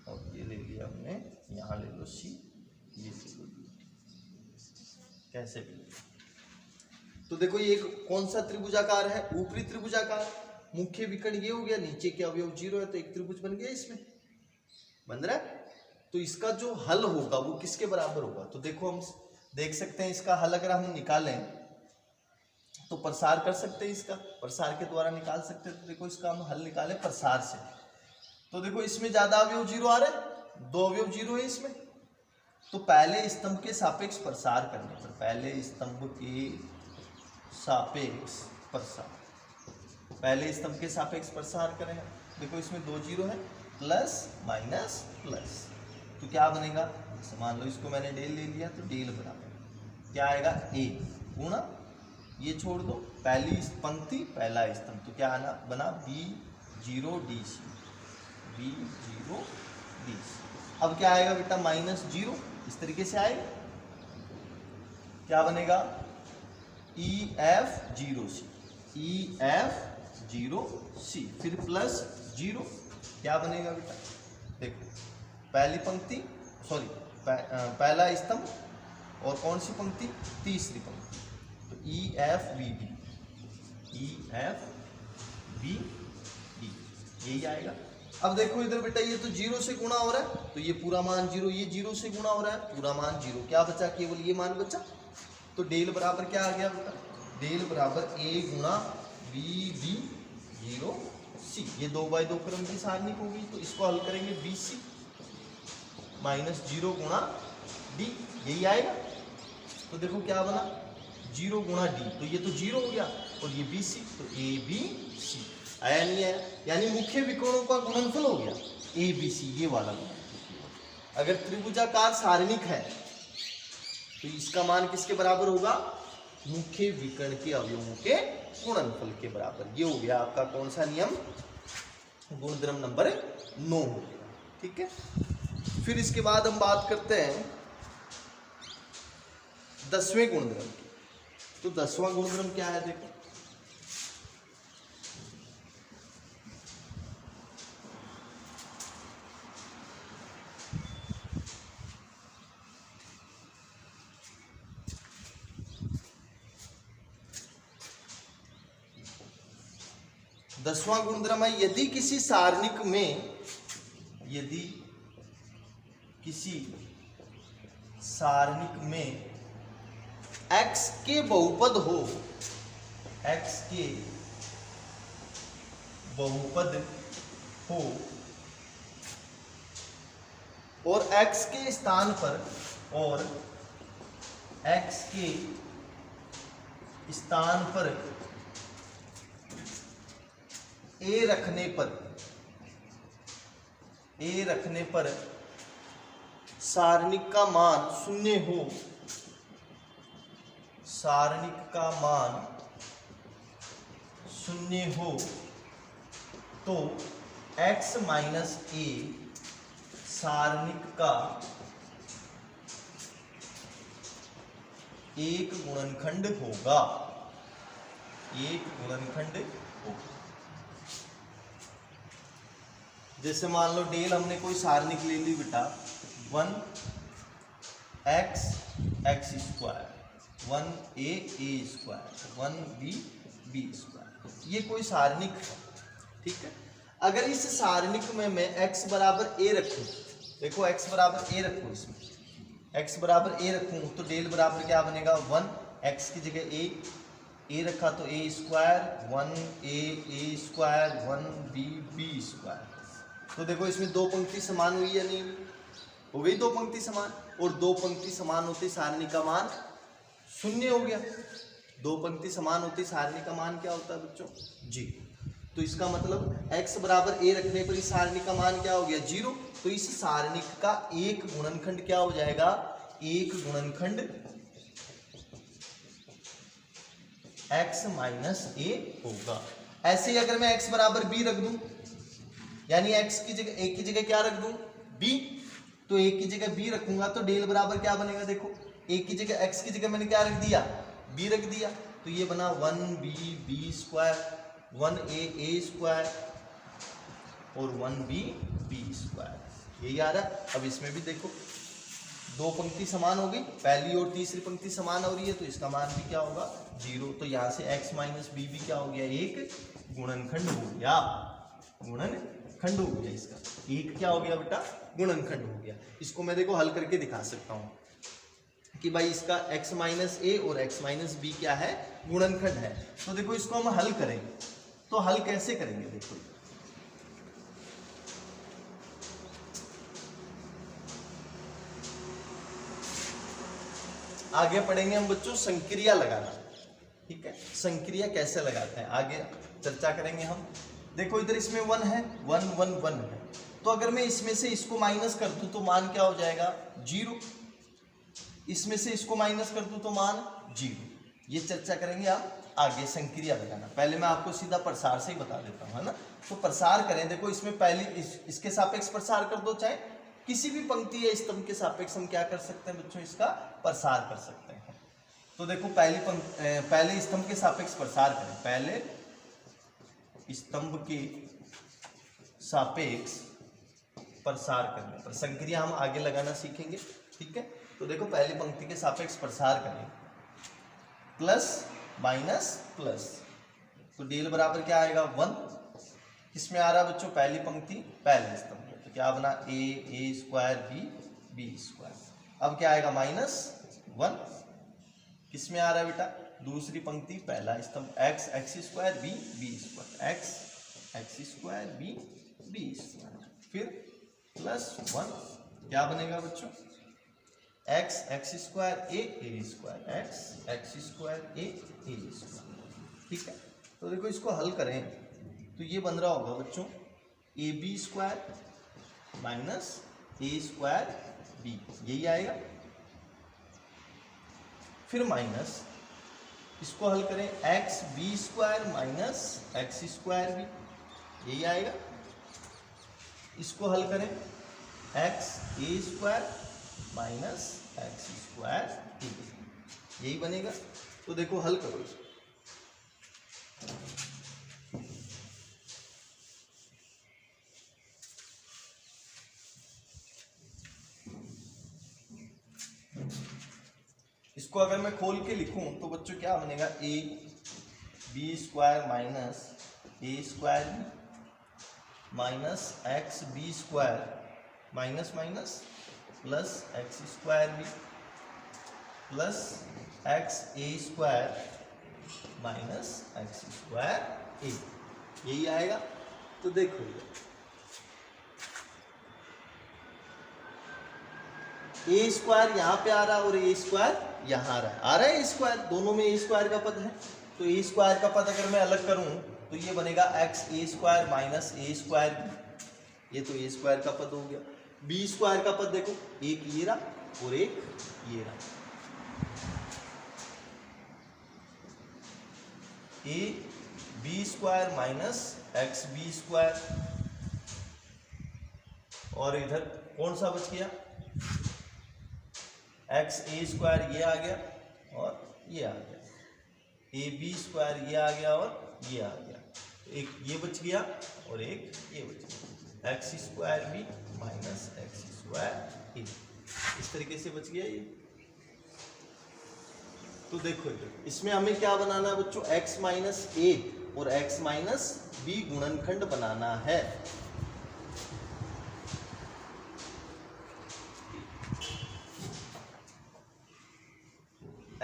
और ये ले लिया हमने, यहाँ ले लो सी, ये ले लो डी, कैसे भी। तो देखो ये कौन सा त्रिभुजाकार है, ऊपरी त्रिभुजाकार, मुख्य विकर्ण ये हो गया, नीचे के अवयव 0 है तो एक त्रिभुज बन गया, इसमें बन रहा है। तो इसका जो हल होगा वो किसके बराबर होगा, तो देखो हम देख सकते हैं इसका हल अगर हम निकालें तो प्रसार कर सकते हैं, इसका प्रसार के द्वारा निकाल सकते हैं। तो देखो इसका हम हल निकालें प्रसार से, तो देखो इसमें ज्यादा अवयव 0 आ रहे हैं, 2 अवयव 0 है इसमें, तो पहले स्तंभ के सापेक्ष प्रसार करने पर, पहले स्तंभ के सापेक्ष प्रसार, पहले स्तंभ के सापेक्ष प्रसार करें। देखो इसमें 2 0 है, प्लस माइनस प्लस, तो क्या बनेगा, मान लो इसको मैंने डेल ले लिया तो डेल बराबर क्या आएगा, ए गुणा, ये छोड़ दो, पहली पंक्ति पहला स्तंभ, तो क्या आना बना B 0 D C, B 0 D C. अब क्या आएगा बेटा -0, इस तरीके से आएगा, क्या बनेगा ई एफ 0 सी, ई एफ 0 सी, फिर प्लस 0, क्या बनेगा बेटा, देखो पहली पंक्ति सॉरी पहला स्तंभ और कौन सी पंक्ति, तीसरी पंक्ति, तो E F B D, E F B D, यही आएगा। अब देखो इधर बेटा ये तो 0 से गुणा हो रहा है तो ये पूरा मान 0, ये 0 से गुणा हो रहा है पूरा मान 0, क्या बचा, केवल ये मान बचा, तो डेल बराबर क्या आ गया बेटा डेल बराबर ए गुणा बी बी 0 सी, ये 2/2 क्रम की सारणिक होगी, तो इसको हल करेंगे बी सी माइनस 0 गुणा डी, यही आएगा। तो देखो क्या बना 0 गुणा डी, तो ये तो 0 हो गया, और ये बी सी, तो ए बी सी आया नहीं आया, यानी मुख्य विकर्णों का गुणनफल हो गया ए बी सी, ये वाला गुणनफल। अगर त्रिभुजाकार सारणिक है तो इसका मान किसके बराबर होगा, मुख्य विकर्ण के अवयवों के गुणनफल के बराबर। ये हो गया आपका कौन सा नियम, गुणधर्म नंबर 9 हो गया, ठीक है। फिर इसके बाद हम बात करते हैं 10वें गुणधर्म की। तो 10वां गुणधर्म क्या है, देखो 10वां गुणधर्म है, यदि किसी सारणिक में, यदि किसी सारणिक में x के बहुपद हो, x के बहुपद हो और x के स्थान पर, और x के स्थान पर a रखने पर सारणिक का मान शून्य हो, सारणिक का मान शून्य हो, तो x माइनस a सारणिक का एक गुणनखंड होगा, एक गुणनखंड होगा। जैसे मान लो डेल हमने कोई सारणिक ले ली बेटा, 1x x square, 1a a square, 1b b square, ये कोई सारणिक है, ठीक है। अगर इस सारणिक में मैं x बराबर a रखूं, देखो x बराबर a रखूं, इसमें x बराबर a रखूं तो डेल बराबर क्या बनेगा, 1x की जगह a रखा तो a square, 1a a square, 1b b square. तो देखो इसमें दो पंक्ति समान हुई या नहीं हुई, हो गई दो पंक्ति समान, और दो पंक्ति समान होती सारणी का मान शून्य हो गया। दो पंक्ति समान होती सारणी का मान क्या होता है बच्चों, जी। तो इसका मतलब x बराबर a रखने पर इस सारणी का मान क्या हो गया, 0। तो इस सारणी का एक गुणनखंड क्या हो जाएगा, एक गुणनखंड x माइनस a होगा। ऐसे ही अगर मैं x बराबर b रख दूं, यानी x की जगह a की जगह क्या रख दूं, b, तो a की जगह b रखूंगा तो डेल बराबर क्या बनेगा, देखो a की जगह x की जगह मैंने क्या रख दिया, b रख दिया, तो ये बना 1b b square, 1a a square और 1b b स्क्वायर, यही आ रहा है। अब इसमें भी देखो दो पंक्ति समान हो गई, पहली और तीसरी पंक्ति समान हो रही है, तो इसका मान भी क्या होगा, 0। तो यहाँ से x माइनस बी भी क्या हो गया, एक गुणनखंड हो गया, गुणनखंड हो गया। इसका एक क्या हो गया बेटा, गुणनखंड हो गया। इसको मैं देखो हल करके दिखा सकता हूँ कि भाई इसका x माइनस ए और x माइनस बी क्या है, गुणनखंड है। तो देखो इसको हम हल करेंगे, तो हल कैसे करेंगे, देखो आगे पढ़ेंगे हम बच्चों संक्रिया लगाना, ठीक है। संक्रिया कैसे लगाते हैं आगे चर्चा करेंगे हम। देखो इधर इसमें 1 है, 1 1 1 है, तो अगर मैं इसमें से इसको माइनस कर दूं तो मान क्या हो जाएगा, 0। इसमें से इसको माइनस कर दूं तो मान 0। ये चर्चा करेंगे आप आगे संक्रिया लगाना। पहले मैं आपको सीधा प्रसार से ही बता देता हूँ, है ना। तो प्रसार करें, देखो इसमें पहली इसके सापेक्ष प्रसार कर दो, चाहे किसी भी पंक्ति या स्तंभ के सापेक्ष हम क्या कर सकते हैं बच्चों, इसका प्रसार कर सकते हैं। तो देखो पहले स्तंभ के सापेक्ष प्रसार करें, पहले स्तंभ के सापेक्ष प्रसार करने पर संक्रिया हम आगे लगाना सीखेंगे, ठीक है। तो देखो पहली पंक्ति के सापेक्ष प्रसार करें, प्लस माइनस प्लस, तो डेल बराबर क्या आएगा, 1। किसमें आ रहा है बच्चों, पहली पंक्ति पहले स्तंभ में, तो क्या बना a स्क्वायर b स्क्वायर। अब क्या आएगा, -1। किसमें आ रहा है बेटा, दूसरी पंक्ति पहला स्तंभ x x square b b square x x square b b square, फिर +1 क्या बनेगा बच्चों, x x square a square x x square a square. ठीक है, तो देखो इसको हल करें तो ये बन रहा होगा बच्चों A B square minus A square B, यही आएगा। फिर माइनस इसको हल करें X B square minus x square B, यही आएगा। इसको हल करें एक्स ए स्क्वायर माइनस एक्स स्क्वायर ए, यही बनेगा। तो देखो हल करो इसको, इसको अगर मैं खोल के लिखूं तो बच्चों क्या बनेगा, a B square minus A square b minus x B square minus minus plus x square b plus x A square minus x square ए, यही आएगा। तो देखो ए स्क्वायर यहाँ पे आ रहा है और ए स्क्वायर यहाँ आ रहा है ए स्क्वायर, दोनों में ए स्क्वायर का पद है। तो ए स्क्वायर का पद अगर मैं अलग करूं तो ये बनेगा एक्स ए स्क्वायर माइनस ए स्क्वायर बी, ये तो ए स्क्वायर का पद हो गया। बी स्क्वायर का पद देखो, एक ये रहा और एक ये रहा, A B square minus x B square, और इधर कौन सा बच गया, एक्स ए स्क्वायर ये आ गया और ये आ गया, ए बी स्क्वायर ये आ गया और ये आ गया, एक ये बच गया और एक ये बच गया, x square b minus x square a, इस तरीके से बच गया ये। तो देखो इधर इसमें हमें क्या बनाना है बच्चों, x माइनस ए और x माइनस बी गुणनखंड बनाना है।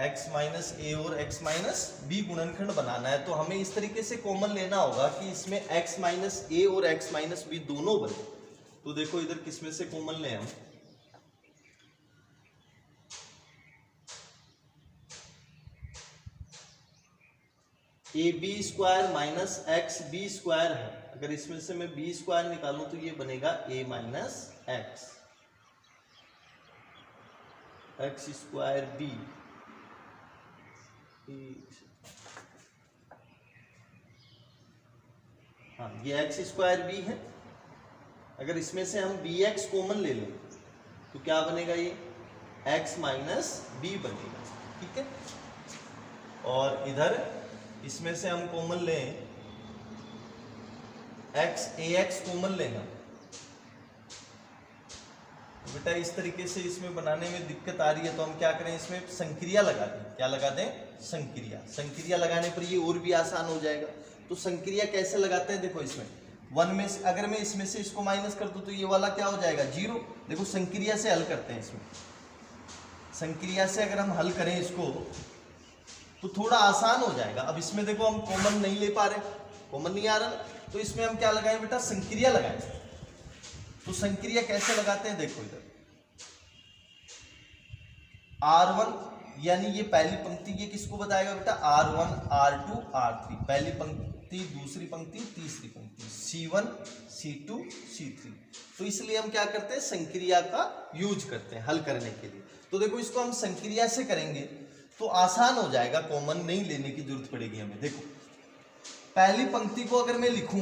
x माइनस ए और x माइनस बी गुणनखंड बनाना है, तो हमें इस तरीके से कॉमन लेना होगा कि इसमें x माइनस ए और x माइनस बी दोनों बने। तो देखो इधर किसमें से कॉमन लें हम, A B square minus x B square है, अगर इसमें से मैं बी स्क्वायर निकालूं तो ये बनेगा a minus x, x square b, हाँ ये एक्स स्क्वायर बी है। अगर इसमें से हम बी एक्स कॉमन ले लें तो क्या बनेगा, ये एक्स माइनस बी बनेगा। ठीक है, और इधर इसमें से हम कॉमन लें एक्स ए एक्स कॉमन लेना, बेटा इस तरीके से इसमें बनाने में दिक्कत आ रही है तो हम क्या करें, इसमें संक्रिया लगा दें। क्या लगा दें, संक्रिया। संक्रिया लगाने पर ये और भी आसान हो जाएगा। तो संक्रिया कैसे लगाते हैं, देखो इसमें 1 में से अगर मैं इसमें से इसको माइनस कर दूं तो ये वाला क्या हो जाएगा, 0। देखो संक्रिया से हल करते हैं, इसमें संक्रिया से अगर हम हल करें इसको तो थोड़ा आसान हो जाएगा। अब इसमें देखो हम कॉमन नहीं ले पा रहे, कॉमन नहीं आ रहा, तो इसमें हम क्या लगाएं बेटा, संक्रिया लगाएं। तो संक्रिया कैसे लगाते हैं, देखो इधर R1 यानी ये पहली पंक्ति, ये किसको बताएगा बेटा, R1 R2 R3, पहली पंक्ति दूसरी पंक्ति तीसरी पंक्ति, C1 C2 C3। तो इसलिए हम क्या करते हैं, संक्रिया का यूज करते हैं हल करने के लिए। तो देखो इसको हम संक्रिया से करेंगे तो आसान हो जाएगा, कॉमन नहीं लेने की जरूरत पड़ेगी हमें। देखो पहली पंक्ति को अगर मैं लिखूं,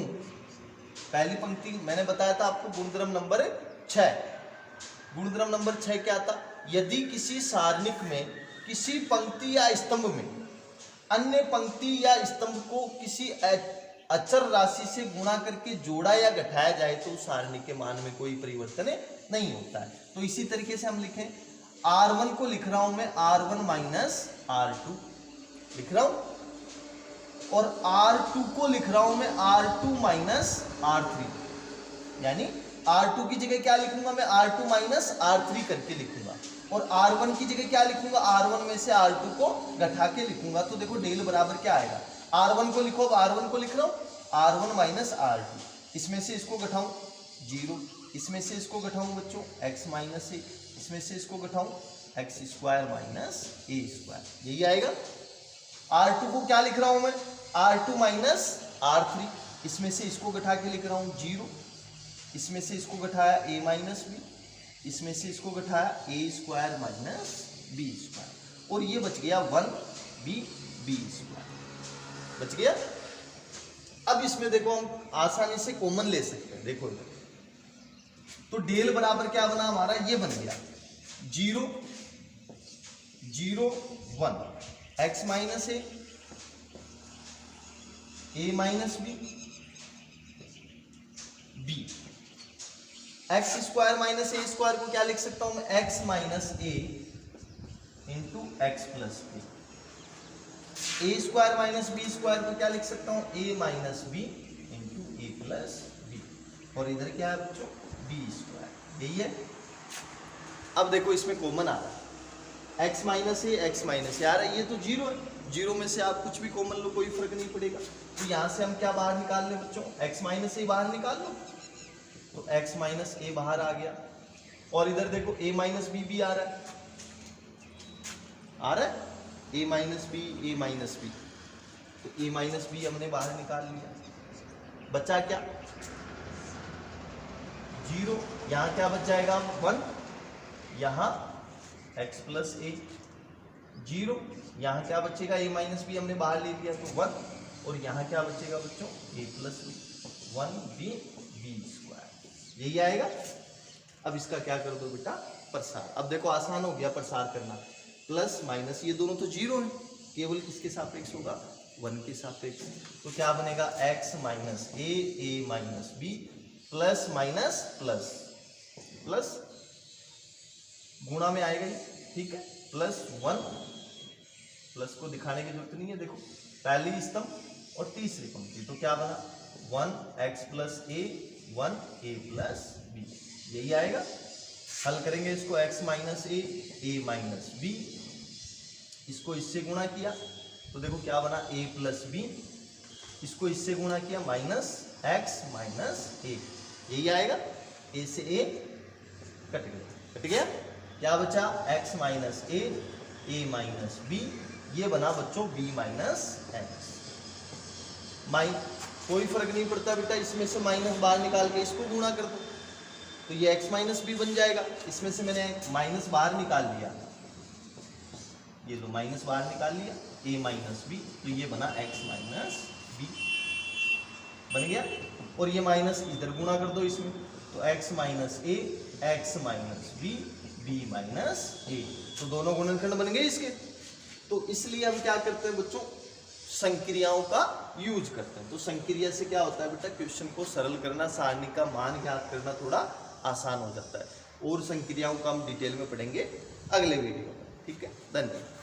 पहली पंक्ति मैंने बताया था आपको गुणधर्म नंबर 6, गुणधर्म नंबर 6 क्या था, यदि किसी सारणिक में किसी पंक्ति या स्तंभ में अन्य पंक्ति या स्तंभ को किसी अचर राशि से गुणा करके जोड़ा या घटाया जाए तो उस सारणी के मान में कोई परिवर्तन नहीं होता है। तो इसी तरीके से हम लिखें, R1 को लिख रहा हूं मैं R1 माइनस R2 लिख रहा हूं, और R2 को लिख रहा हूं मैं R2 माइनस R3, यानी R2 की जगह क्या लिखूंगा मैं, R2 माइनस R3 करके लिखूंगा। और R1 की जगह क्या लिखूंगा, R1 में से R2 को घटा के लिखूंगा। तो देखो डेल बराबर क्या आएगा, R1 को लिखो, अब R1 को लिख रहा हूं R1 माइनस R2, इसमें से इसको घटाऊं 0, इसमें से इसको घटाऊं बच्चों x माइनस ए, इसमें से इसको घटाऊं एक्स स्क्वायर माइनस ए स्क्वायर, यही आएगा। R2 को क्या लिख रहा हूं मैं, R2 माइनस R3, इसमें से इसको घटा के लिख रहा हूं 0, इसमें से इसको घटाया a माइनस बी, इसमें से इसको घटाया ए स्क्वायर माइनस बी स्क्वायर, और ये बच गया 1b बी स्क्वायर बच गया। अब इसमें देखो हम आसानी से कॉमन ले सकते हैं, देखो इधर तो डेल बराबर क्या बना हमारा, ये बन गया 0 0 1 x minus a minus b b, x square minus A square को क्या लिख सकता हूं मैं, x minus a into x plus b, a square minus b square को क्या लिख सकता हूं, a minus b into a plus b, और इधर क्या है बच्चों बी स्क्वायर, यही है। अब देखो इसमें कॉमन आ रहा है एक्स माइनस ए आ रहा है, ये तो 0 है, 0 में से आप कुछ भी कॉमन लो कोई फर्क नहीं पड़ेगा। तो यहां से हम क्या बाहर निकाल लें बच्चों, एक्स माइनस ए बाहर निकाल लो, तो x माइनस ए बाहर आ गया, और इधर देखो a माइनस बी भी आ रहा है a माइनस बी, तो a माइनस बी हमने बाहर निकाल लिया, बचा क्या 0, यहाँ क्या बच जाएगा 1, यहाँ x प्लस ए 0, यहाँ क्या बचेगा a माइनस बी हमने बाहर ले लिया तो 1, और यहाँ क्या बचेगा बच्चों a plus B 1b B square, यही आएगा। अब इसका क्या कर दो बेटा प्रसार, अब देखो आसान हो गया प्रसार करना, प्लस माइनस ये दोनों तो 0 है, केवल किसके सापेक्ष होगा 1 के सापेक्ष, तो क्या बनेगा x minus a minus b plus minus plus plus गुणा में आएगा ये, ठीक है, प्लस 1, प्लस को दिखाने की जरूरत नहीं है, देखो पहली स्तंभ और तीसरी पंक्ति, तो क्या बना 1x प्लस ए 1a प्लस बी, यही आएगा। हल करेंगे इसको x minus a minus B, इसको इससे गुणा किया तो देखो क्या बना a प्लस बी, इसको इससे गुणा किया माइनस x माइनस ए, यही आएगा। a से a कट गया, क्या बचा x minus a minus B, ये बना बच्चों b माइनस एक्स। कोई फर्क नहीं पड़ता बेटा, इसमें से माइनस बाहर निकाल के इसको गुणा कर दो तो ये x माइनस बी बन जाएगा, इसमें से मैंने माइनस बाहर निकाल लिया, ये लो माइनस बाहर निकाल लिया a माइनस बी, तो ये बना x माइनस बी बन गया, और ये माइनस इधर गुणा कर दो इसमें, तो x माइनस ए एक्स माइनस बी माइनस ए, तो दोनों गुणनखंड बन गए इसके। तो इसलिए हम क्या करते हैं बच्चों, संक्रियाओं का यूज करते हैं। तो संक्रिया से क्या होता है बेटा, क्वेश्चन को सरल करना, सारणी का मान ज्ञात करना थोड़ा आसान हो जाता है, और संक्रियाओं का हम डिटेल में पढ़ेंगे अगले वीडियो में, ठीक है, धन्यवाद।